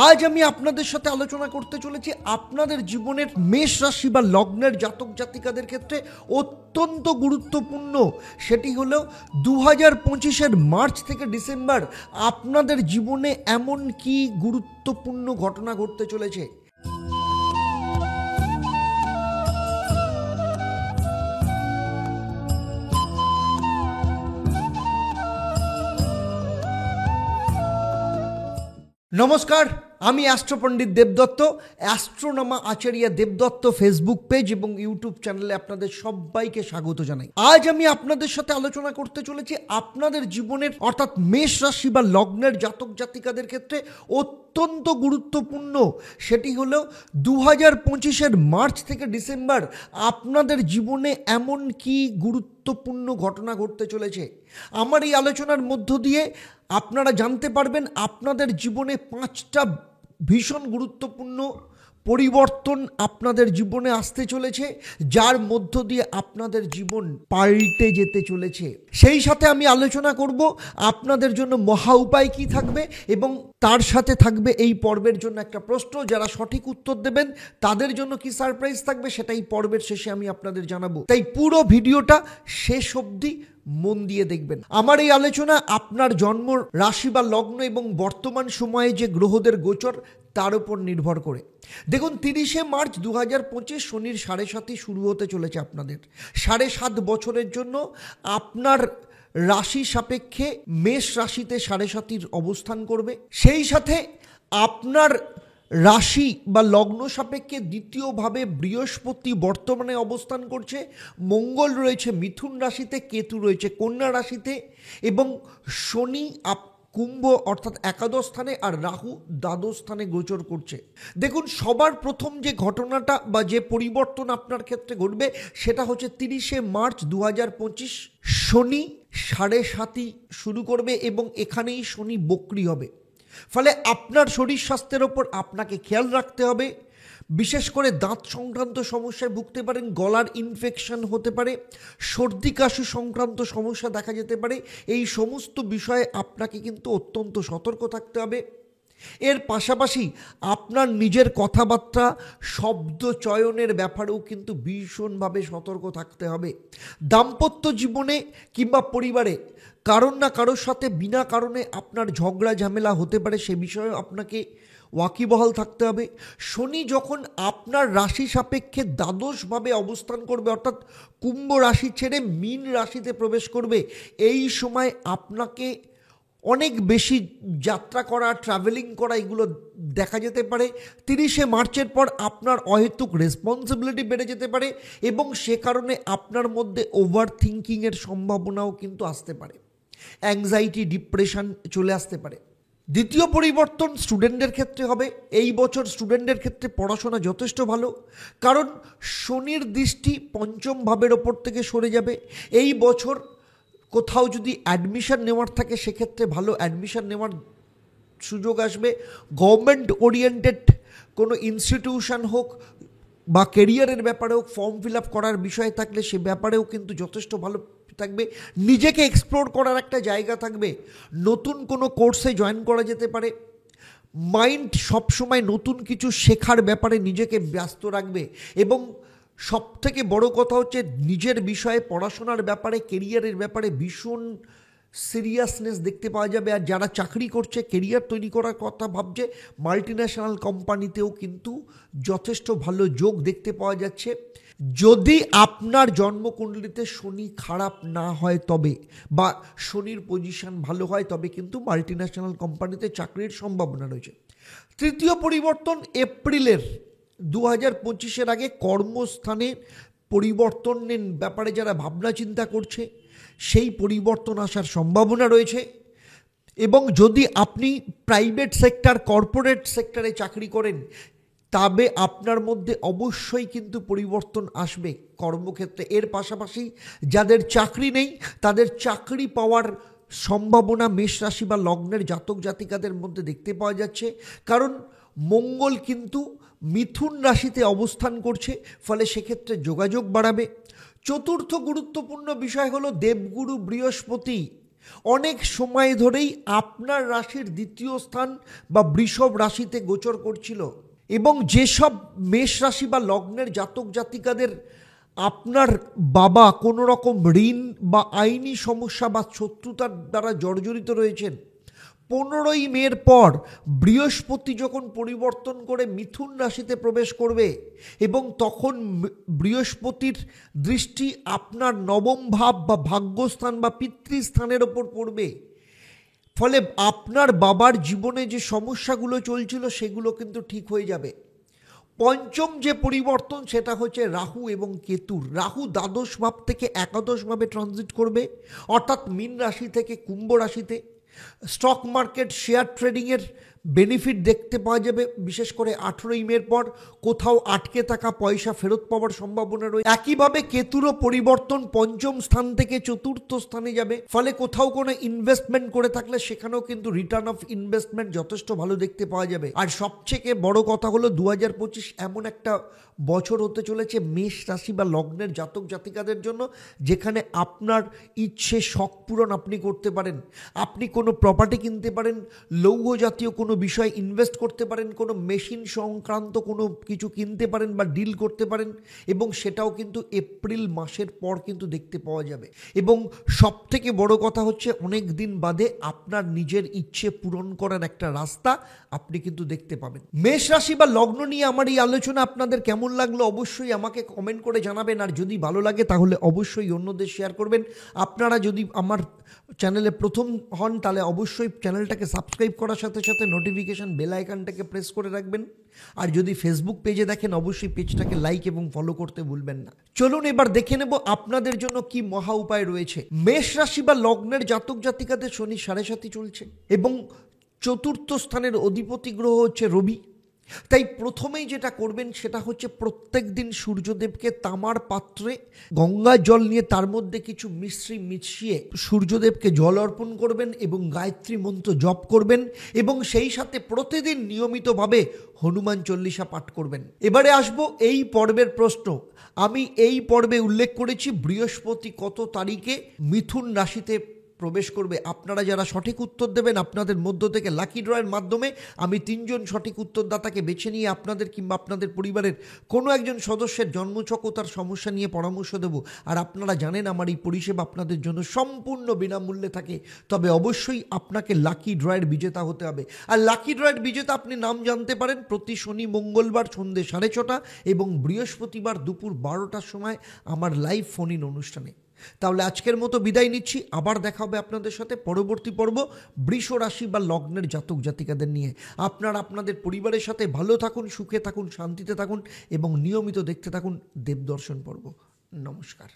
আজ আমি আপনাদের সাথে আলোচনা করতে চলেছি আপনাদের জীবনের মেষ রাশি বা লগ্নের জাতক জাতিকাদের ক্ষেত্রে অত্যন্ত গুরুত্বপূর্ণ। সেটি হলো 2025-এর মার্চ থেকে ডিসেম্বর আপনাদের জীবনে এমন কি গুরুত্বপূর্ণ ঘটনা ঘটতে চলেছে। নমস্কার, আমি অ্যাস্ট্রো পণ্ডিত দেবদত্ত। অ্যাস্ট্রোনমা আচার্য দেবদত্ত ফেসবুক পেজ এবং ইউটিউব চ্যানেলে আপনাদের সবাইকে স্বাগত জানাই। আজ আমি আপনাদের সাথে আলোচনা করতে চলেছি আপনাদের জীবনের অর্থাৎ মেষ রাশি বা লগ্নের জাতক জাতিকাদের ক্ষেত্রে অত্যন্ত গুরুত্বপূর্ণ। সেটি হলো 2025-এর মার্চ থেকে ডিসেম্বর আপনাদের জীবনে এমন কি গুরুত্বপূর্ণ ঘটনা ঘটতে চলেছে। আমার এই আলোচনার মধ্য দিয়ে আপনারা জানতে পারবেন আপনাদের জীবনে 5টা ভীষণ গুরুত্বপূর্ণ পরিবর্তন আপনাদের জীবনে আসতে চলেছে, যার মধ্য দিয়ে আপনাদের জীবন পাল্টে যেতে চলেছে। সেই সাথে আমি আলোচনা করব আপনাদের জন্য মহা উপায় কী থাকবে এবং তার সাথে থাকবে এই পর্বের জন্য একটা প্রশ্ন। যারা সঠিক উত্তর দেবেন তাদের জন্য কি সারপ্রাইজ থাকবে সেটাই পর্বের শেষে আমি আপনাদের জানাবো। তাই পুরো ভিডিওটা শেষ অবধি মন দিয়ে দেখবেন। আমার এই আলোচনা আপনার জন্ম রাশি বা লগ্ন এবং বর্তমান সময়ে যে গ্রহদের গোচর তার উপর নির্ভর করে। দেখুন, 30শে মার্চ 2025 শনির 7.5 শুরু হতে চলেছে আপনাদের। 7.5 বছরের জন্য আপনার রাশি সাপেক্ষে মেষ রাশিতে 7.5 অবস্থান করবে। সেই সাথে আপনার রাশি বা লগ্ন সাপেক্ষে দ্বিতীয়ভাবে বৃহস্পতি বর্তমানে অবস্থান করছে, মঙ্গল রয়েছে মিথুন রাশিতে, কেতু রয়েছে কন্যা রাশিতে এবং শনি কুম্ভ অর্থাৎ একাদশ স্থানে আর রাহু দ্বাদশ স্থানে গোচর করছে। দেখুন, সবার প্রথম যে ঘটনাটা বা যে পরিবর্তন আপনার ক্ষেত্রে ঘটবে সেটা হচ্ছে 30শে মার্চ 2025 শনি 7.5 শুরু করবে এবং এখানেই শনি বক্রী হবে। ফলে আপনার শরীর স্বাস্থ্যের ওপর আপনাকে খেয়াল রাখতে হবে। বিশেষ করে দাঁত সংক্রান্ত সমস্যায় ভুগতে পারেন, গলার ইনফেকশন হতে পারে, সর্দি কাশি সংক্রান্ত সমস্যা দেখা যেতে পারে। এই সমস্ত বিষয়ে আপনাকে কিন্তু অত্যন্ত সতর্ক থাকতে হবে। এর পাশাপাশি আপনার নিজের কথাবার্তা শব্দ চয়নের ব্যাপারেও কিন্তু ভীষণভাবে সতর্ক থাকতে হবে। দাম্পত্য জীবনে কিংবা পরিবারে কারণ না কারোর সাথে বিনা কারণে আপনার ঝগড়া ঝামেলা হতে পারে, সে বিষয়ে আপনাকে ওয়াকিবহাল থাকতে হবে। শনি যখন আপনার রাশি সাপেক্ষে দ্বাদশভাবে অবস্থান করবে অর্থাৎ কুম্ভ রাশি ছেড়ে মীন রাশিতে প্রবেশ করবে, এই সময় আপনাকে অনেক বেশি যাত্রা করা, ট্রাভেলিং করা এগুলো দেখা যেতে পারে। 30শে মার্চের পর আপনার অহেতুক রেসপন্সিবিলিটি বেড়ে যেতে পারে এবং সে কারণে আপনার মধ্যে ওভার থিঙ্কিংয়ের সম্ভাবনাও কিন্তু আসতে পারে। অ্যাংজাইটি, ডিপ্রেশন চলে আসতে পারে। দ্বিতীয় পরিবর্তন স্টুডেন্টদের ক্ষেত্রে হবে। এই বছর স্টুডেন্টদের ক্ষেত্রে পড়াশোনা যথেষ্ট ভালো, কারণ শনির দৃষ্টি পঞ্চম ভাবের ওপর থেকে সরে যাবে। এই বছর কোথাও যদি অ্যাডমিশন নেওয়ার থাকে সেক্ষেত্রে ভালো অ্যাডমিশন নেওয়ার সুযোগ আসবে। গভর্নমেন্ট ওরিয়েন্টেড কোনো ইনস্টিটিউশন হোক বা কেরিয়ারের ব্যাপারে হোক, ফর্ম ফিল আপ করার বিষয় থাকলে সে ব্যাপারেও কিন্তু যথেষ্ট ভালো থাকবে। নিজেকে এক্সপ্লোর করার একটা জায়গা থাকবে। নতুন কোনো কোর্সে জয়েন করা যেতে পারে। মাইন্ড সবসময় নতুন কিছু শেখার ব্যাপারে নিজেকে ব্যস্ত রাখবে এবং সবথেকে বড় কথা হচ্ছে নিজের বিষয়ে পড়াশোনার ব্যাপারে, কেরিয়ারের ব্যাপারে ভীষণ সিরিয়াসনেস দেখতে পাওয়া যাবে। আর যারা চাকরি করছে, কেরিয়ার তৈরি করার কথা ভাবছে, মাল্টিন্যাশনাল কোম্পানিতেও কিন্তু যথেষ্ট ভালো যোগ দেখতে পাওয়া যাচ্ছে। যদি আপনার জন্মকুণ্ডলিতে শনি খারাপ না হয় তবে, বা শনির পজিশন ভালো হয় তবে কিন্তু মাল্টিন্যাশনাল কোম্পানিতে চাকরির সম্ভাবনা রয়েছে। তৃতীয় পরিবর্তন এপ্রিলের 2025-এর আগে কর্মস্থানে পরিবর্তনের ব্যাপারে যারা ভাবনা চিন্তা করছে সেই পরিবর্তন আসার সম্ভাবনা রয়েছে। এবং যদি আপনি প্রাইভেট সেক্টর, কর্পোরেট সেক্টরে চাকরি করেন তবে আপনার মধ্যে অবশ্যই কিন্তু পরিবর্তন আসবে কর্মক্ষেত্রে। এর পাশাপাশি যাদের চাকরি নেই তাদের চাকরি পাওয়ার সম্ভাবনা মেষ রাশি বা লগ্নের জাতক জাতিকাদের মধ্যে দেখতে পাওয়া যাচ্ছে, কারণ মঙ্গল কিন্তু মিথুন রাশিতে অবস্থান করছে, ফলে সেক্ষেত্রে যোগাযোগ বাড়াবে। চতুর্থ গুরুত্বপূর্ণ বিষয় হলো দেবগুরু বৃহস্পতি অনেক সময় ধরেই আপনার রাশির দ্বিতীয় স্থান বা বৃষভ রাশিতে গোচর করছিল, এবং যেসব মেষ রাশি বা লগ্নের জাতক জাতিকাদের আপনার বাবা কোনো রকম ঋণ বা আইনি সমস্যা বা শত্রুতার দ্বারা জর্জরিত রয়েছেন, 15ই মের পর বৃহস্পতি যখন পরিবর্তন করে মিথুন রাশিতে প্রবেশ করবে এবং তখন বৃহস্পতির দৃষ্টি আপনার নবম ভাব বা ভাগ্যস্থান বা পিতৃস্থানের ওপর পড়বে, ফলে আপনার বাবার জীবনে যে সমস্যাগুলো চলছিল সেগুলো কিন্তু ঠিক হয়ে যাবে। পঞ্চম যে পরিবর্তন সেটা হচ্ছে রাহু এবং কেতুর। রাহু দ্বাদশ ভাব থেকে একাদশ ভাবে ট্রানজিট করবে, অর্থাৎ মীন রাশি থেকে কুম্ভ রাশিতে। স্টক মার্কেট শেয়ার ট্রেডিংয়ের বেনিফিট দেখতে পাওয়া যাবে, বিশেষ করে 18ই মের পর কোথাও আটকে থাকা পয়সা ফেরত পাওয়ার সম্ভাবনা রয়েছে। একইভাবে কেতুরও পরিবর্তন পঞ্চম স্থান থেকে চতুর্থ স্থানে যাবে, ফলে কোথাও কোনো ইনভেস্টমেন্ট করে থাকলে সেখানেও কিন্তু রিটার্ন অফ ইনভেস্টমেন্ট যথেষ্ট ভালো দেখতে পাওয়া যাবে। আর সবথেকে বড় কথা হলো 2025 এমন একটা বছর হতে চলেছে মেষ রাশি বা লগ্নের জাতক জাতিকাদের জন্য, যেখানে আপনার ইচ্ছে শখ পূরণ আপনি করতে পারেন। আপনি কোনো প্রপার্টি কিনতে পারেন, লৌহ জাতীয় কোনো বিষয় ইনভেস্ট করতে পারেন, কোনো মেশিন সংক্রান্ত কোনো কিছু কিনতে পারেন বা ডিল করতে পারেন, এবং সেটাও কিন্তু এপ্রিল মাসের পর কিন্তু দেখতে পাওয়া যাবে। এবং সবথেকে বড় কথা হচ্ছে অনেক দিন বাদে আপনার নিজের ইচ্ছে পূরণ করার একটা রাস্তা আপনি কিন্তু দেখতে পাবেন। মেষ রাশি বা লগ্ন নিয়ে আমার এই আলোচনা আপনাদের কেমন লাগলো অবশ্যই আমাকে কমেন্ট করে জানাবেন, আর যদি ভালো লাগে তাহলে অবশ্যই অন্যদের শেয়ার করবেন। আপনারা যদি আমার চ্যানেলে প্রথম হন তাহলে অবশ্যই চ্যানেলটাকে সাবস্ক্রাইব করার সাথে সাথে নোটিফিকেশন বেল আইকনটাকে প্রেস করে রাখবেন। আর যদি ফেসবুক পেজে দেখেন অবশ্যই পেজটাকে লাইক এবং ফলো করতে ভুলবেন না। চলুন এবার দেখে নেব আপনাদের জন্য কি মহা উপায় রয়েছে। মেষ রাশি বা লগ্নের জাতক জাতিকাদের শনি 7.5 চলছে এবং চতুর্থ স্থানের অধিপতি গ্রহ হচ্ছে রবি। তাই প্রথমেই যেটা করবেন সেটা হচ্ছে প্রত্যেক দিন সূর্যদেবকে তামার পাত্রে গঙ্গা জল নিয়ে তার মধ্যে কিছু মিশ্রি মিশিয়ে সূর্যদেবকে জল অর্পণ করবেন এবং গায়ত্রী মন্ত্র জপ করবেন, এবং সেই সাথে প্রতিদিন নিয়মিতভাবে হনুমান চল্লিশা পাঠ করবেন। এবারে আসবো এই পর্বের প্রশ্ন। আমি এই পর্বে উল্লেখ করেছি বৃহস্পতি কত তারিখে মিথুন রাশিতে প্রবেশ করবে। আপনারা যারা সঠিক উত্তর দেবেন আপনাদের মধ্য থেকে লাকি ড্রয়ের মাধ্যমে আমি 3 জন সঠিক উত্তরদাতাকে বেছে নিয়ে আপনাদের কিংবা আপনাদের পরিবারের কোনো একজন সদস্যের জন্মছক ও তার সমস্যা নিয়ে পরামর্শ দেব। আর আপনারা জানেন আমার এই পরিষেবা আপনাদের জন্য সম্পূর্ণ বিনামূল্যে থাকে, তবে অবশ্যই আপনাকে লাকি ড্রয়ের বিজেতা হতে হবে। আর লাকি ড্রয়ের বিজেতা আপনি নাম জানতে পারেন প্রতি শনি মঙ্গলবার সন্ধ্যে 6:30 এবং বৃহস্পতিবার দুপুর 12টার সময় আমার লাইভ ফোন ইন অনুষ্ঠানে। তাহলে আজকের মতো বিদায় নিচ্ছি, আবার দেখা হবে আপনাদের সাথে পরবর্তী পর্ব বৃষ রাশি বা লগ্নের জাতক জাতিকাদের নিয়ে। আপনারা আপনাদের পরিবারের সাথে ভালো থাকুন, সুখে থাকুন, শান্তিতে থাকুন এবং নিয়মিত দেখতে থাকুন দেবদর্শন পর্ব। নমস্কার।